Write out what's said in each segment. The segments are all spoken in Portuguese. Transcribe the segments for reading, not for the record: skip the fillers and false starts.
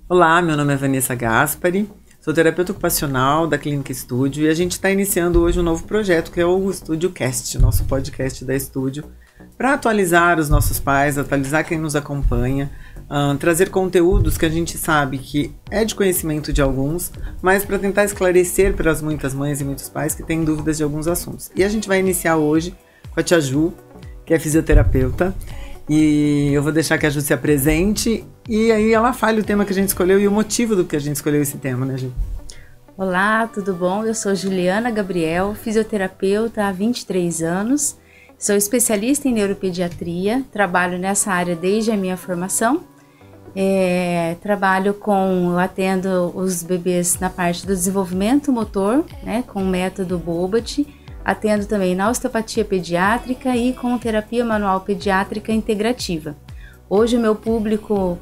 Olá, meu nome é Vanessa Gaspari, sou terapeuta ocupacional da Clínica Estúdio e a gente está iniciando hoje um novo projeto que é o Estúdio Cast, nosso podcast da Estúdio, para atualizar os nossos pais, atualizar quem nos acompanha, trazer conteúdos que a gente sabe que é de conhecimento de alguns, mas para tentar esclarecer para as muitas mães e muitos pais que têm dúvidas de alguns assuntos. E a gente vai iniciar hoje com a tia Ju, que é fisioterapeuta, e eu vou deixar que a Ju se apresente e aí ela fale o tema que a gente escolheu e o motivo do que a gente escolheu esse tema, né, Ju? Olá, tudo bom? Eu sou Juliana Gabriel, fisioterapeuta há 23 anos, sou especialista em neuropediatria, trabalho nessa área desde a minha formação, eu atendo os bebês na parte do desenvolvimento motor, né, com o método Bobat. Atendo também na osteopatia pediátrica e com terapia manual pediátrica integrativa. Hoje o meu público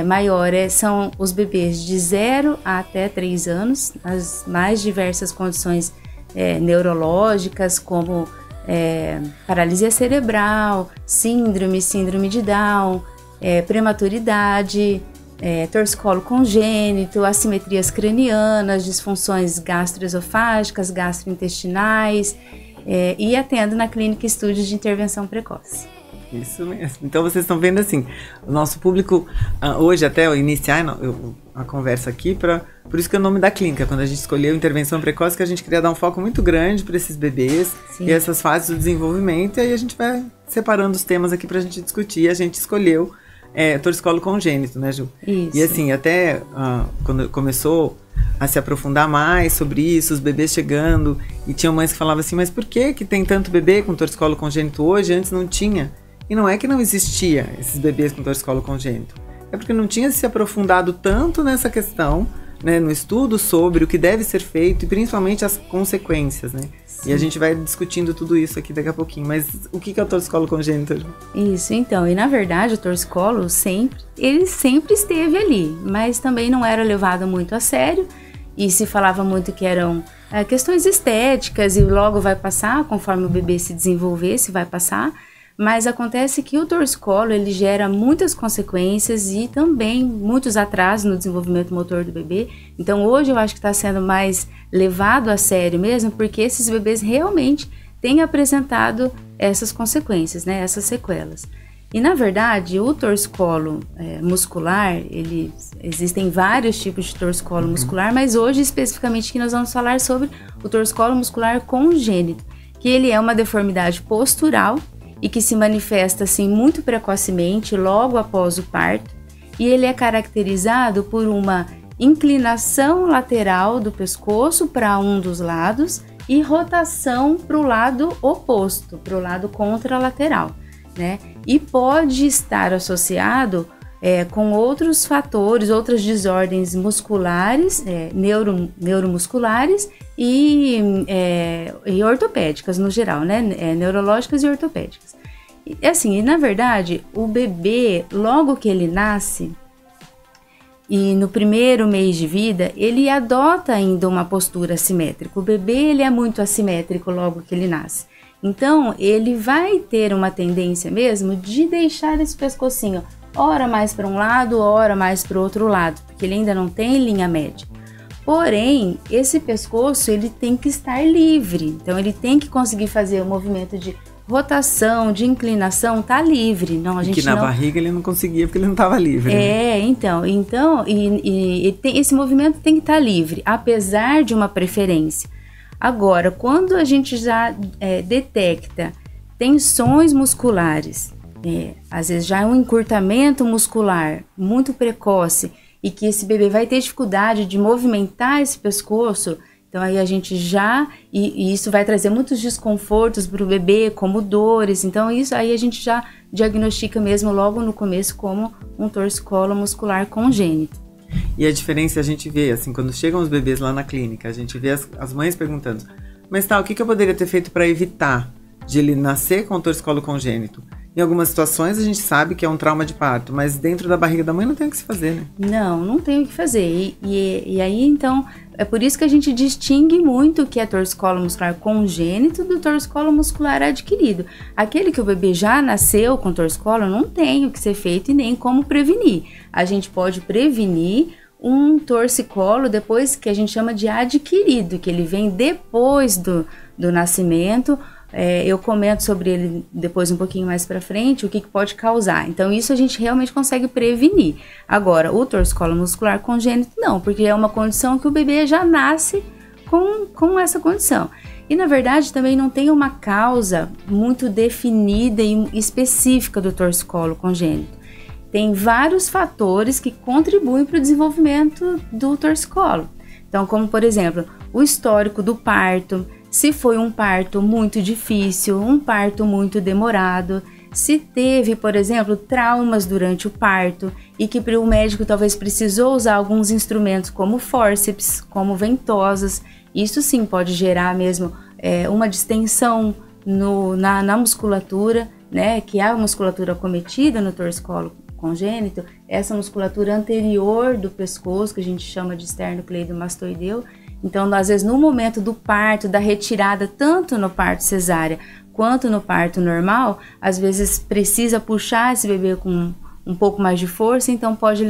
maior são os bebês de 0 a até 3 anos, as mais diversas condições neurológicas, como paralisia cerebral, síndrome de Down, prematuridade, torcicolo congênito, assimetrias cranianas, disfunções gastroesofágicas, gastrointestinais, e atendo na Clínica Estúdio de Intervenção Precoce. Isso mesmo. Então vocês estão vendo assim, o nosso público, hoje até eu iniciar a conversa aqui, por isso que é o nome da clínica, quando a gente escolheu Intervenção Precoce, que a gente queria dar um foco muito grande para esses bebês. Sim. E essas fases do desenvolvimento, e aí a gente vai separando os temas aqui para a gente discutir, e a gente escolheu torcicolo congênito, né, Ju? Isso. E assim, até quando começou a se aprofundar mais sobre isso, os bebês chegando, e tinham mães que falavam assim, mas por que tem tanto bebê com torcicolo congênito hoje? Antes não tinha. E não é que não existia esses bebês com torcicolo congênito, é porque não tinha se aprofundado tanto nessa questão, né, no estudo sobre o que deve ser feito e principalmente as consequências, né? Sim. E a gente vai discutindo tudo isso aqui daqui a pouquinho, mas o que é o torcicolo congênito? Ju? Então, e na verdade o torcicolo ele sempre esteve ali, mas também não era levado muito a sério e se falava muito que eram questões estéticas e logo vai passar, conforme o bebê se desenvolver, vai passar. Mas acontece que o torcicolo ele gera muitas consequências e também muitos atrasos no desenvolvimento motor do bebê. Então hoje eu acho que está sendo mais levado a sério mesmo, porque esses bebês realmente têm apresentado essas consequências, né, essas sequelas. E na verdade o torcicolo muscular, existem vários tipos de torcicolo muscular, mas hoje especificamente que nós vamos falar sobre o torcicolo muscular congênito, que ele é uma deformidade postural e que se manifesta assim muito precocemente, logo após o parto, e ele é caracterizado por uma inclinação lateral do pescoço para um dos lados e rotação para o lado oposto, para o lado contralateral, né? E pode estar associado com outros fatores, outras desordens musculares, neuromusculares e ortopédicas no geral, né? Neurológicas e ortopédicas. E assim, na verdade, o bebê, logo que ele nasce, e no primeiro mês de vida, ele adota ainda uma postura assimétrica. O bebê, ele é muito assimétrico logo que ele nasce. Então, ele vai ter uma tendência mesmo de deixar esse pescocinho ora mais para um lado, ora mais para o outro lado, porque ele ainda não tem linha média. Porém, esse pescoço ele tem que estar livre, então ele tem que conseguir fazer o movimento de rotação, de inclinação, tá livre. Não, barriga ele não conseguia porque ele não estava livre. Né? Então, esse movimento tem que estar livre, apesar de uma preferência. Agora, quando a gente já detecta tensões musculares, às vezes já é um encurtamento muscular muito precoce e que esse bebê vai ter dificuldade de movimentar esse pescoço, então aí a gente e isso vai trazer muitos desconfortos para o bebê, como dores, então isso aí a gente já diagnostica mesmo logo no começo como um torcicolo muscular congênito. E a diferença a gente vê, assim, quando chegam os bebês lá na clínica, a gente vê as mães perguntando, mas o que eu poderia ter feito para evitar de ele nascer com torcicolo congênito? Em algumas situações a gente sabe que é um trauma de parto, mas dentro da barriga da mãe não tem o que se fazer, né? Não tem o que fazer. E aí, então, é por isso que a gente distingue muito o que é torcicolo muscular congênito do torcicolo muscular adquirido. Aquele que o bebê já nasceu com torcicolo não tem o que ser feito e nem como prevenir. A gente pode prevenir um torcicolo depois que a gente chama de adquirido, que ele vem depois do nascimento. Eu comento sobre ele depois um pouquinho mais para frente, o que pode causar. Então, isso a gente realmente consegue prevenir. Agora, o torcicolo muscular congênito não, porque é uma condição que o bebê já nasce com essa condição. E, na verdade, também não tem uma causa muito definida e específica do torcicolo congênito. Tem vários fatores que contribuem para o desenvolvimento do torcicolo. Então, como, por exemplo, o histórico do parto, se foi um parto muito difícil, um parto muito demorado, se teve, por exemplo, traumas durante o parto e que o médico talvez precisou usar alguns instrumentos como fórceps, como ventosas, isso sim pode gerar mesmo uma distensão na musculatura, né, que é a musculatura acometida no torcicolo congênito, essa musculatura anterior do pescoço, que a gente chama de esternocleidomastoideu. Então, às vezes, no momento do parto, da retirada, tanto no parto cesárea quanto no parto normal, às vezes precisa puxar esse bebê com um pouco mais de força, então pode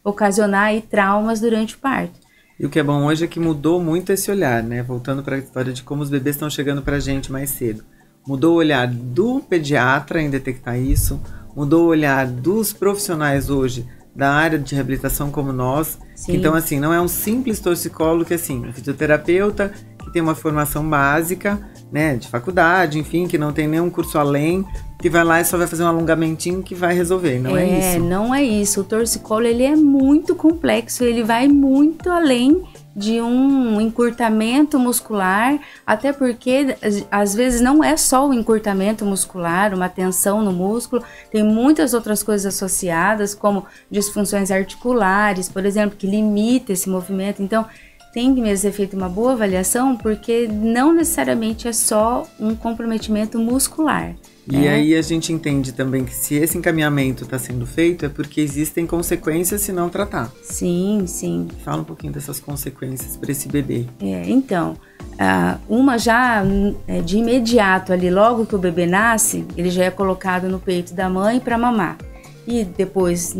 ocasionar aí traumas durante o parto. E o que é bom hoje é que mudou muito esse olhar, né? Voltando para a história de como os bebês estão chegando para a gente mais cedo. Mudou o olhar do pediatra em detectar isso, mudou o olhar dos profissionais hoje da área de reabilitação como nós. Sim. Então, assim, não é um simples torcicolo que, assim, um fisioterapeuta que tem uma formação básica, né, de faculdade, enfim, que não tem nenhum curso além, que vai lá e só vai fazer um alongamentinho que vai resolver, não é isso? Não é isso. O torcicolo, ele é muito complexo, ele vai muito além de um encurtamento muscular, até porque às vezes não é só o encurtamento muscular, uma tensão no músculo, tem muitas outras coisas associadas, como disfunções articulares, por exemplo, que limita esse movimento. Então, tem que mesmo ser feita uma boa avaliação, porque não necessariamente é só um comprometimento muscular. E aí a gente entende também que se esse encaminhamento está sendo feito é porque existem consequências se não tratar. Sim, sim. Fala um pouquinho dessas consequências para esse bebê. Então, uma já de imediato ali, logo que o bebê nasce, ele já é colocado no peito da mãe para mamar. E depois,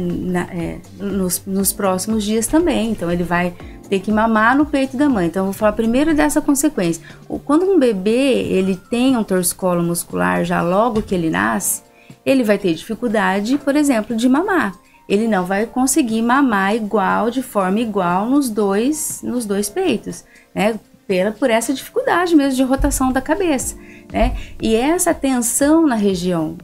nos próximos dias também, então ele vai ter que mamar no peito da mãe. Então, eu vou falar primeiro dessa consequência. Quando um bebê ele tem um torcicolo muscular já logo que ele nasce, ele vai ter dificuldade, por exemplo, de mamar. Ele não vai conseguir mamar de forma igual nos dois peitos, né? Por essa dificuldade mesmo de rotação da cabeça, né? E essa tensão na região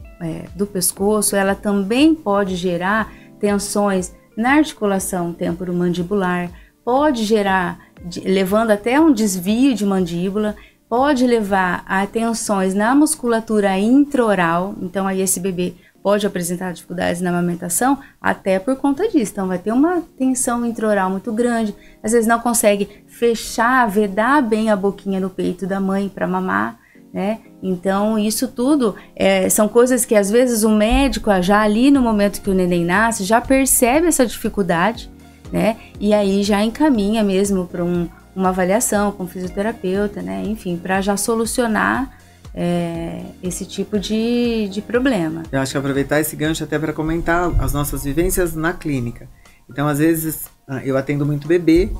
do pescoço, ela também pode gerar tensões na articulação temporomandibular, pode gerar, levando até um desvio de mandíbula, pode levar a tensões na musculatura intraoral. Então aí esse bebê pode apresentar dificuldades na amamentação até por conta disso. Então vai ter uma tensão intraoral muito grande, às vezes não consegue vedar bem a boquinha no peito da mãe para mamar, né? Então isso tudo são coisas que às vezes o médico já ali no momento que o neném nasce já percebe essa dificuldade, né? E aí já encaminha mesmo para uma avaliação com o fisioterapeuta, né? Enfim, para já solucionar esse tipo de problema. Eu acho que aproveitar esse gancho até para comentar as nossas vivências na clínica. Então, às vezes, eu atendo muito bebê,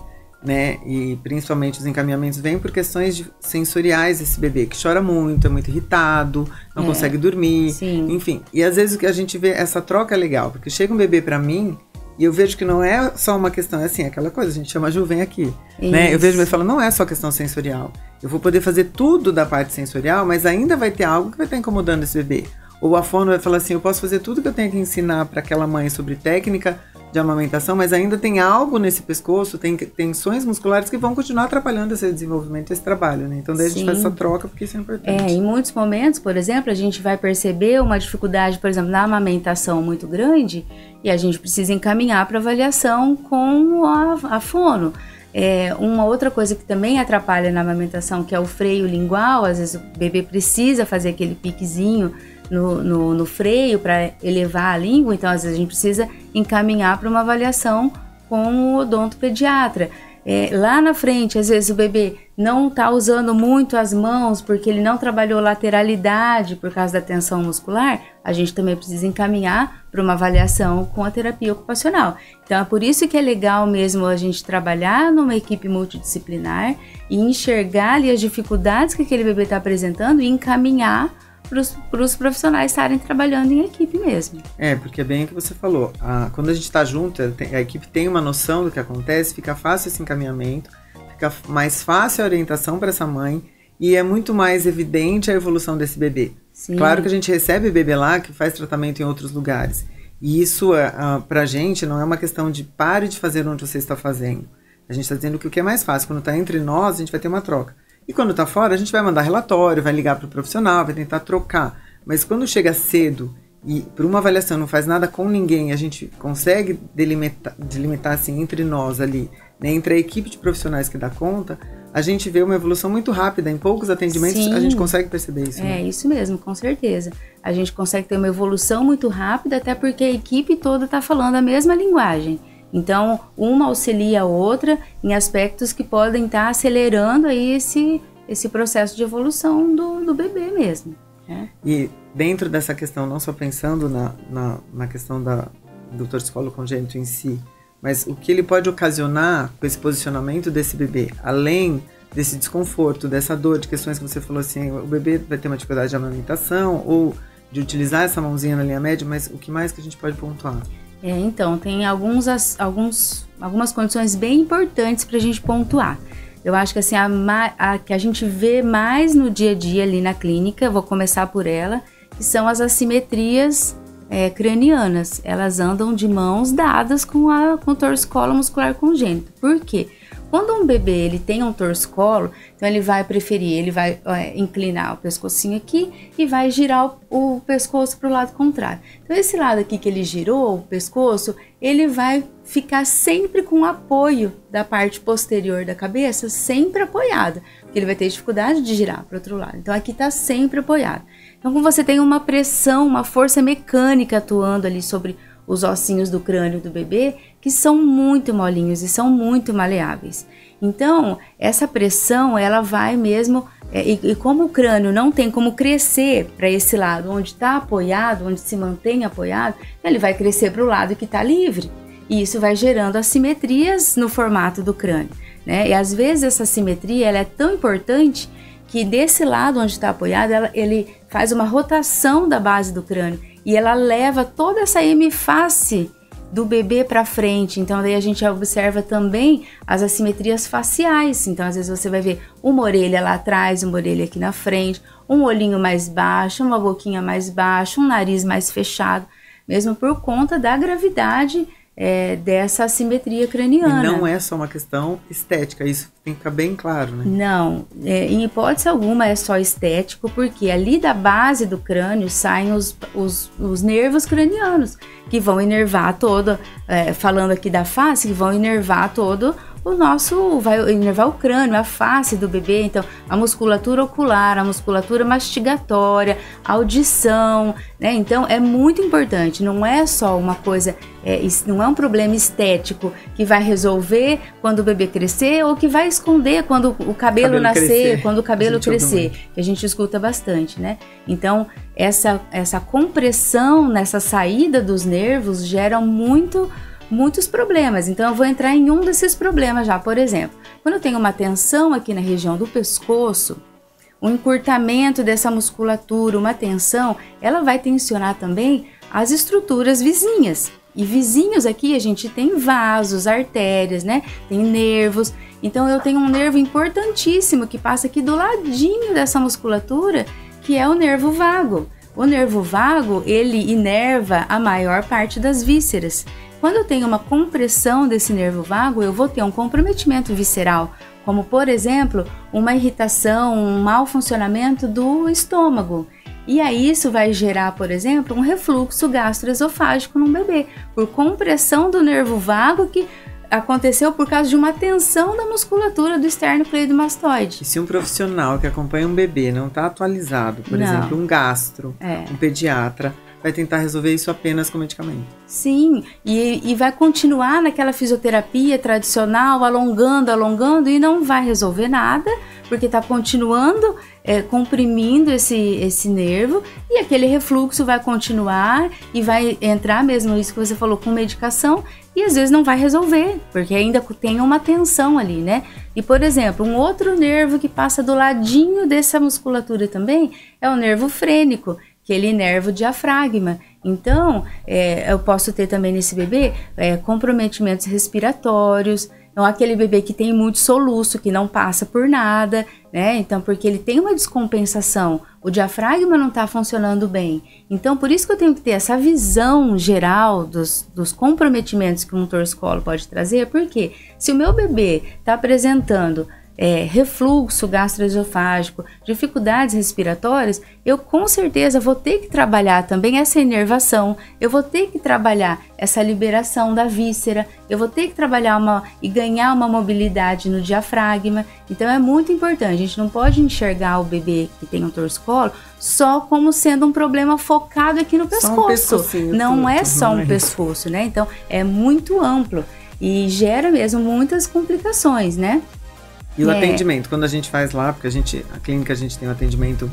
né? E principalmente os encaminhamentos vêm por questões sensoriais desse bebê, que chora muito, é muito irritado, não consegue dormir, sim. Enfim. E às vezes o que a gente vê, essa troca é legal, porque chega um bebê para mim e eu vejo que não é só uma questão, é assim, aquela coisa, a gente chama Ju, vem aqui, né? Eu vejo e falo, não é só questão sensorial. Eu vou poder fazer tudo da parte sensorial, mas ainda vai ter algo que vai estar incomodando esse bebê. Ou a fono vai falar assim, eu posso fazer tudo que eu tenho que ensinar para aquela mãe sobre técnica de amamentação, mas ainda tem algo nesse pescoço, tem tensões musculares que vão continuar atrapalhando esse desenvolvimento, esse trabalho, né? Então daí a gente faz essa troca porque isso é importante. Em muitos momentos, por exemplo, a gente vai perceber uma dificuldade, por exemplo, na amamentação muito grande e a gente precisa encaminhar para avaliação com a fono. Uma outra coisa que também atrapalha na amamentação, que é o freio lingual. Às vezes o bebê precisa fazer aquele piquezinho no freio para elevar a língua, então às vezes a gente precisa encaminhar para uma avaliação com o odontopediatra. Lá na frente, às vezes o bebê não está usando muito as mãos porque ele não trabalhou lateralidade por causa da tensão muscular, a gente também precisa encaminhar para uma avaliação com a terapia ocupacional. Então é por isso que é legal mesmo a gente trabalhar numa equipe multidisciplinar e enxergar ali as dificuldades que aquele bebê está apresentando e encaminhar para os profissionais estarem trabalhando em equipe mesmo. Porque é bem o que você falou. Quando a gente está junto, a equipe tem uma noção do que acontece, fica fácil esse encaminhamento, fica mais fácil a orientação para essa mãe e é muito mais evidente a evolução desse bebê. Sim. Claro que a gente recebe bebê lá que faz tratamento em outros lugares. E isso, para a gente, não é uma questão de pare de fazer onde você está fazendo. A gente está dizendo que o que é mais fácil, quando está entre nós, a gente vai ter uma troca. E quando está fora, a gente vai mandar relatório, vai ligar para o profissional, vai tentar trocar. Mas quando chega cedo e por uma avaliação não faz nada com ninguém, a gente consegue delimitar assim, entre nós ali, né, entre a equipe de profissionais que dá conta, a gente vê uma evolução muito rápida. Em poucos atendimentos, sim, a gente consegue perceber isso. Né? Isso mesmo, com certeza. A gente consegue ter uma evolução muito rápida, até porque a equipe toda está falando a mesma linguagem. Então, uma auxilia a outra em aspectos que podem estar acelerando aí esse processo de evolução do bebê mesmo. Né? E dentro dessa questão, não só pensando na questão do torcicolo congênito em si, mas o que ele pode ocasionar com esse posicionamento desse bebê, além desse desconforto, dessa dor, de questões que você falou assim, o bebê vai ter uma dificuldade de amamentação ou de utilizar essa mãozinha na linha média, mas o que mais que a gente pode pontuar? Então, tem algumas condições bem importantes para a gente pontuar. Eu acho que assim, a que a gente vê mais no dia a dia ali na clínica, vou começar por ela, que são as assimetrias cranianas. Elas andam de mãos dadas com o torcicolo muscular congênito. Por quê? Quando um bebê ele tem um torcicolo, então ele vai inclinar o pescocinho aqui e vai girar o pescoço para o lado contrário. Então esse lado aqui que ele girou, o pescoço, ele vai ficar sempre com apoio da parte posterior da cabeça, sempre apoiada, porque ele vai ter dificuldade de girar para o outro lado. Então aqui está sempre apoiado. Então quando você tem uma pressão, uma força mecânica atuando ali sobre os ossinhos do crânio do bebê, que são muito molinhos e são muito maleáveis. Então, essa pressão, ela vai mesmo, e como o crânio não tem como crescer para esse lado, onde está apoiado, onde se mantém apoiado, ele vai crescer para o lado que está livre. E isso vai gerando assimetrias no formato do crânio, né? E às vezes essa assimetria ela é tão importante que desse lado onde está apoiado, ele faz uma rotação da base do crânio e ela leva toda essa hemiface do bebê para frente. Então daí a gente observa também as assimetrias faciais. Então às vezes você vai ver uma orelha lá atrás, uma orelha aqui na frente, um olhinho mais baixo, uma boquinha mais baixa, um nariz mais fechado, mesmo por conta da gravidade dessa assimetria craniana. E não é só uma questão estética, isso tem que ficar bem claro, né? Não, em hipótese alguma é só estético, porque ali da base do crânio saem os nervos cranianos, que vão inervar todo, falando aqui da face, que vão inervar todo vai inervar o crânio, a face do bebê. Então a musculatura ocular, a musculatura mastigatória, a audição, né? Então é muito importante, não é só uma coisa, não é um problema estético que vai resolver quando o bebê crescer ou que vai esconder quando o cabelo nascer, quando o cabelo crescer, que a gente escuta bastante, né? Então essa compressão nessa saída dos nervos gera muitos problemas. Então eu vou entrar em um desses problemas já. Por exemplo, quando eu tenho uma tensão aqui na região do pescoço, um encurtamento dessa musculatura, uma tensão, ela vai tensionar também as estruturas vizinhas. E vizinhos aqui a gente tem vasos, artérias, né? Tem nervos. Então eu tenho um nervo importantíssimo que passa aqui do ladinho dessa musculatura, que é o nervo vago. O nervo vago, ele inerva a maior parte das vísceras. Quando eu tenho uma compressão desse nervo vago, eu vou ter um comprometimento visceral, como por exemplo, uma irritação, um mau funcionamento do estômago. E aí isso vai gerar, por exemplo, um refluxo gastroesofágico num bebê, por compressão do nervo vago que aconteceu por causa de uma tensão da musculatura do esternocleidomastoide. E se um profissional que acompanha um bebê não está atualizado, por exemplo, um gastro, um pediatra, vai tentar resolver isso apenas com medicamento. Sim, e vai continuar naquela fisioterapia tradicional, alongando, e não vai resolver nada, porque está continuando comprimindo esse nervo, e aquele refluxo vai continuar, e vai entrar mesmo, isso que você falou, com medicação, e às vezes não vai resolver, porque ainda tem uma tensão ali, né? E, por exemplo, um outro nervo que passa do ladinho dessa musculatura também é o nervo frênico, que ele inerva o diafragma. Então, eu posso ter também nesse bebê comprometimentos respiratórios. Então, aquele bebê que tem muito soluço, que não passa por nada, né? Então, porque ele tem uma descompensação, o diafragma não está funcionando bem. Então, por isso que eu tenho que ter essa visão geral dos comprometimentos que um torcicolo pode trazer, porque se o meu bebê está apresentando refluxo gastroesofágico, dificuldades respiratórias, eu com certeza vou ter que trabalhar também essa inervação, eu vou ter que trabalhar essa liberação da víscera, eu vou ter que trabalhar e ganhar uma mobilidade no diafragma. Então é muito importante, a gente não pode enxergar o bebê que tem um torcicolo só como sendo um problema focado aqui no pescoço. Não é só um pescoço, né? Então é muito amplo e gera mesmo muitas complicações, né? E o atendimento, quando a gente faz lá, porque a clínica a gente tem um atendimento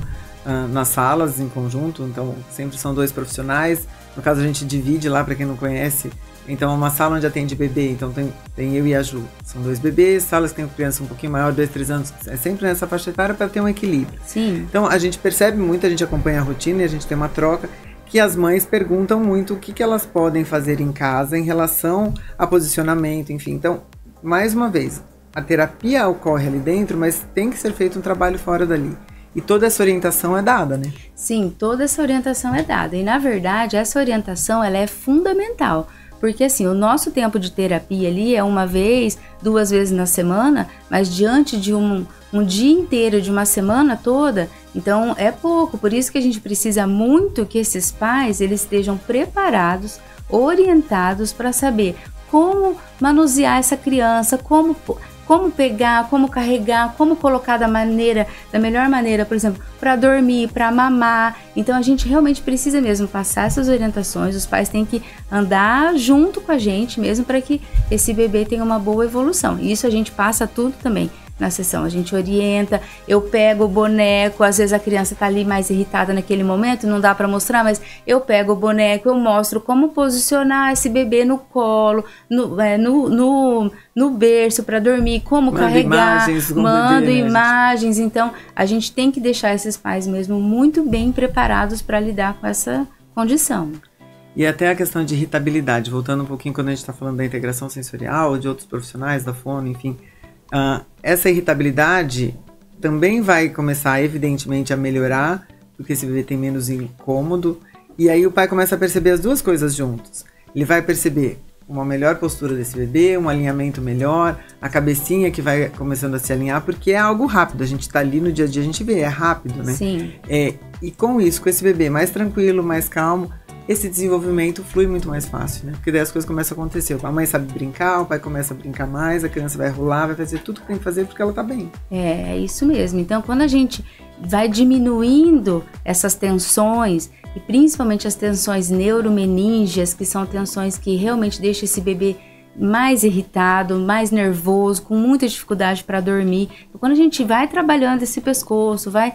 nas salas em conjunto, então sempre são 2 profissionais. No caso a gente divide lá, para quem não conhece, então é uma sala onde atende bebê, então tem eu e a Ju, são 2 bebês, salas que tem criança um pouquinho maior, 2, 3 anos, é sempre nessa faixa etária para ter um equilíbrio. Sim. Então a gente percebe muito, a gente acompanha a rotina e a gente tem uma troca, que as mães perguntam muito o que elas podem fazer em casa em relação a posicionamento, enfim. Então, mais uma vez, a terapia ocorre ali dentro, mas tem que ser feito um trabalho fora dali. E toda essa orientação é dada, né? Sim, toda essa orientação é dada. E, na verdade, essa orientação ela é fundamental. Porque, assim, o nosso tempo de terapia ali é 1 vez, 2 vezes na semana, mas diante de um dia inteiro, de uma semana toda, então é pouco. Por isso que a gente precisa muito que esses pais eles estejam preparados, orientados para saber como manusear essa criança, como pegar, como carregar, como colocar da melhor maneira, por exemplo, para dormir, para mamar. Então a gente realmente precisa mesmo passar essas orientações, os pais têm que andar junto com a gente mesmo para que esse bebê tenha uma boa evolução. E isso a gente passa tudo também na sessão, a gente orienta, eu pego o boneco, às vezes a criança tá ali mais irritada naquele momento, não dá para mostrar, mas eu pego o boneco, eu mostro como posicionar esse bebê no colo, no berço para dormir, como carregar, mando imagens. Então a gente tem que deixar esses pais mesmo muito bem preparados para lidar com essa condição. E até a questão de irritabilidade, voltando um pouquinho quando a gente está falando da integração sensorial, de outros profissionais, da fono, enfim, essa irritabilidade também vai começar, evidentemente, a melhorar, porque esse bebê tem menos incômodo, e aí o pai começa a perceber as 2 coisas juntos. Ele vai perceber uma melhor postura desse bebê, um alinhamento melhor, a cabecinha que vai começando a se alinhar, porque é algo rápido, a gente tá ali no dia a dia, a gente vê, é rápido, né? Sim. E com isso, com esse bebê mais tranquilo, mais calmo, esse desenvolvimento flui muito mais fácil, né? Porque daí as coisas começam a acontecer. A mãe sabe brincar, o pai começa a brincar mais, a criança vai rolar, vai fazer tudo que tem que fazer porque ela tá bem. É isso mesmo. Então, quando a gente vai diminuindo essas tensões, e principalmente as tensões neuromeníngeas, que são tensões que realmente deixam esse bebê mais irritado, mais nervoso, com muita dificuldade para dormir. Então, quando a gente vai trabalhando esse pescoço, vai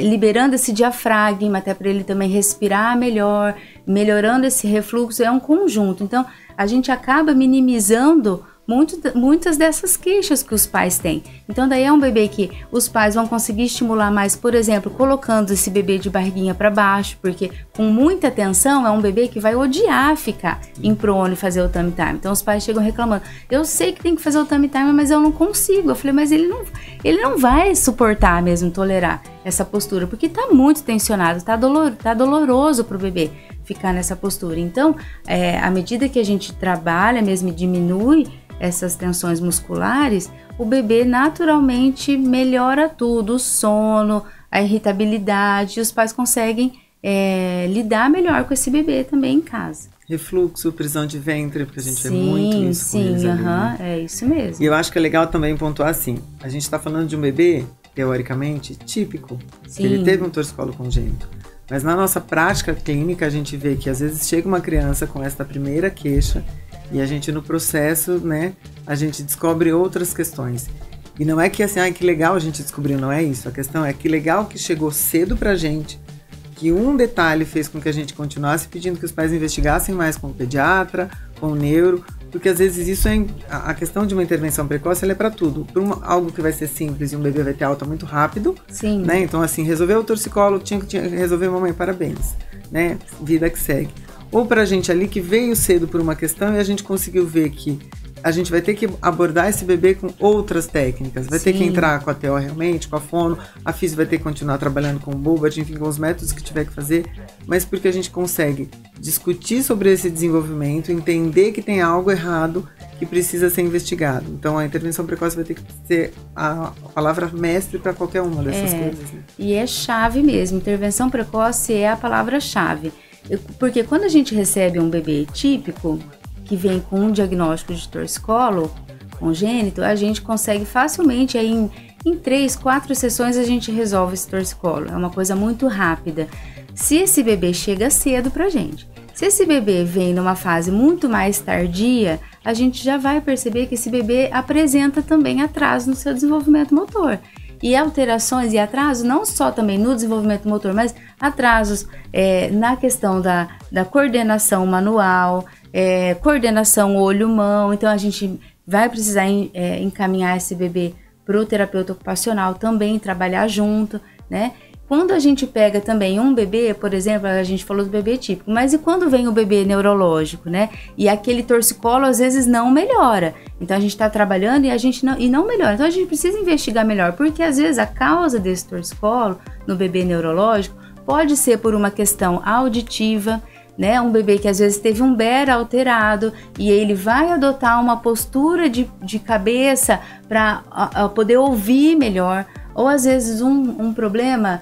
liberando esse diafragma até para ele também respirar melhor, melhorando esse refluxo, é um conjunto. Então, a gente acaba minimizando muitas dessas queixas que os pais têm. Então daí é um bebê que os pais vão conseguir estimular mais, por exemplo, colocando esse bebê de barriguinha para baixo, porque com muita tensão é um bebê que vai odiar ficar em prono e fazer o tummy time. Então os pais chegam reclamando, eu sei que tem que fazer o tummy time, mas eu não consigo. Eu falei, mas ele não vai suportar mesmo, tolerar essa postura, porque tá muito tensionado, tá doloroso pro bebê ficar nessa postura. Então, à medida que a gente trabalha mesmo e diminui essas tensões musculares, o bebê naturalmente melhora tudo, o sono, a irritabilidade, e os pais conseguem lidar melhor com esse bebê também em casa. Refluxo, prisão de ventre, porque a gente vê muito isso com eles ali, né? É isso mesmo. E eu acho que é legal também pontuar assim, a gente está falando de um bebê, teoricamente, típico, que ele teve um torcicolo congênito. Mas na nossa prática clínica, a gente vê que às vezes chega uma criança com essa primeira queixa e a gente no processo, né, a gente descobre outras questões. E não é que assim, que legal a gente descobriu, não é isso. A questão é que legal que chegou cedo pra gente, que um detalhe fez com que a gente continuasse pedindo que os pais investigassem mais com o pediatra, com o neuro, porque às vezes isso a questão de uma intervenção precoce, ela é para tudo. Por algo que vai ser simples e um bebê vai ter alta muito rápido, Sim. Né? Então assim, resolveu o torcicolo, tinha que resolver, mamãe, parabéns, né? Vida que segue. Ou pra gente ali que veio cedo por uma questão e a gente conseguiu ver que a gente vai ter que abordar esse bebê com outras técnicas. Vai ter que entrar com a TO realmente, com a fono, a física vai ter que continuar trabalhando com o Bobat, enfim, com os métodos que tiver que fazer, mas porque a gente consegue discutir sobre esse desenvolvimento, entender que tem algo errado que precisa ser investigado. Então a intervenção precoce vai ter que ser a palavra mestre para qualquer uma dessas coisas. Né? E é chave mesmo, intervenção precoce é a palavra-chave. Porque quando a gente recebe um bebê típico, que vem com um diagnóstico de torcicolo congênito, a gente consegue facilmente, aí em 3, 4 sessões a gente resolve esse torcicolo. É uma coisa muito rápida. Se esse bebê chega cedo pra gente, se esse bebê vem numa fase muito mais tardia, a gente já vai perceber que esse bebê apresenta também atraso no seu desenvolvimento motor. E alterações e atrasos não só também no desenvolvimento motor, mas atrasos na questão da coordenação manual, coordenação olho-mão. Então a gente vai precisar encaminhar esse bebê para o terapeuta ocupacional também, trabalhar junto, né? Quando a gente pega também um bebê, por exemplo, a gente falou do bebê típico, mas e quando vem o bebê neurológico, né? E aquele torcicolo às vezes não melhora. Então a gente está trabalhando e não melhora. Então a gente precisa investigar melhor, porque às vezes a causa desse torcicolo no bebê neurológico pode ser por uma questão auditiva, né? Um bebê que às vezes teve um BER alterado e ele vai adotar uma postura de cabeça para poder ouvir melhor, ou às vezes um problema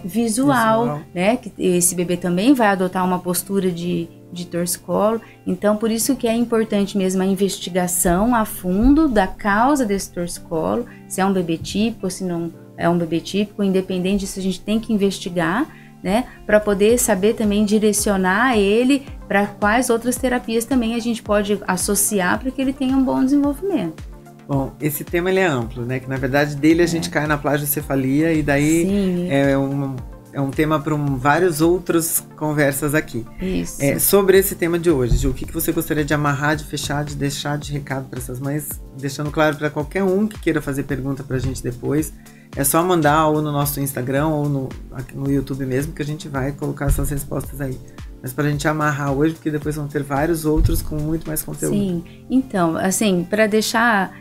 visual, né? Que esse bebê também vai adotar uma postura de torcicolo. Então, por isso que é importante mesmo a investigação a fundo da causa desse torcicolo, se é um bebê típico, se não é um bebê típico, independente disso, a gente tem que investigar, né? Para poder saber também direcionar ele para quais outras terapias também a gente pode associar para que ele tenha um bom desenvolvimento. Bom, esse tema ele é amplo, né? Que na verdade dele a gente cai na plagiocefalia e daí é um tema para várias outras conversas aqui. Isso. Sobre esse tema de hoje, Ju, o que você gostaria de amarrar, de fechar, de deixar de recado para essas mães, deixando claro para qualquer um que queira fazer pergunta para a gente depois, é só mandar ou no nosso Instagram ou no YouTube mesmo, que a gente vai colocar essas respostas aí. Mas para a gente amarrar hoje, porque depois vão ter vários outros com muito mais conteúdo. Sim, então, assim, para deixar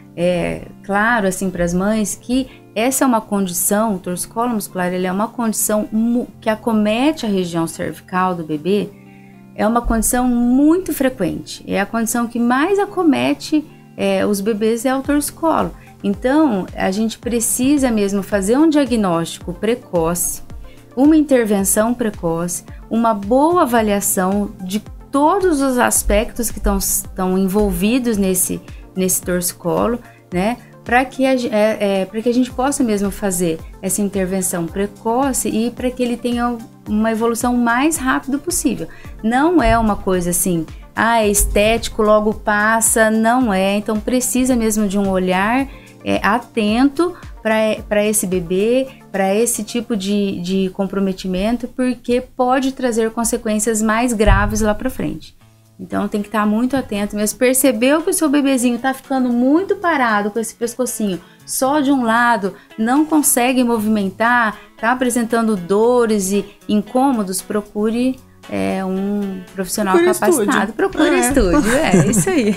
claro, assim, para as mães que essa é uma condição, o torcicolo muscular, ele é uma condição que acomete a região cervical do bebê, é uma condição muito frequente, é a condição que mais acomete os bebês, é o torcicolo. Então, a gente precisa mesmo fazer um diagnóstico precoce, uma intervenção precoce, uma boa avaliação de todos os aspectos que estão envolvidos nesse torcicolo, né? Para que a gente possa mesmo fazer essa intervenção precoce e para que ele tenha uma evolução mais rápido possível. Não é uma coisa assim, é estético, logo passa, não é. Então precisa mesmo de um olhar atento para esse bebê, para esse tipo de comprometimento, porque pode trazer consequências mais graves lá para frente. Então tem que estar muito atento, mas percebeu que o seu bebezinho está ficando muito parado com esse pescocinho só de um lado, não consegue movimentar, está apresentando dores e incômodos, procure um profissional capacitado. Procure estúdio, isso aí.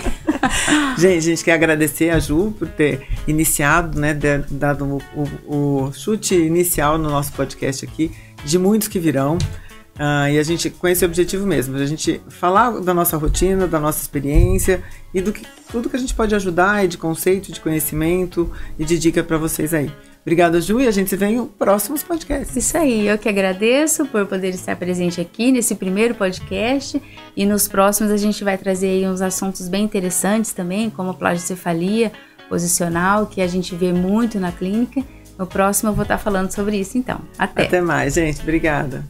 Gente, a gente quer agradecer a Ju por ter iniciado, né, dado o chute inicial no nosso podcast aqui, de muitos que virão. E a gente, com esse objetivo mesmo, a gente falar da nossa rotina, da nossa experiência e tudo que a gente pode ajudar, e de conceito, de conhecimento e de dica para vocês aí. Obrigada, Ju, e a gente se vê em próximos podcasts. Isso aí, eu que agradeço por poder estar presente aqui nesse primeiro podcast, e nos próximos a gente vai trazer aí uns assuntos bem interessantes também, como a plagiocefalia posicional, que a gente vê muito na clínica. No próximo eu vou estar falando sobre isso, então. Até. Até mais, gente. Obrigada.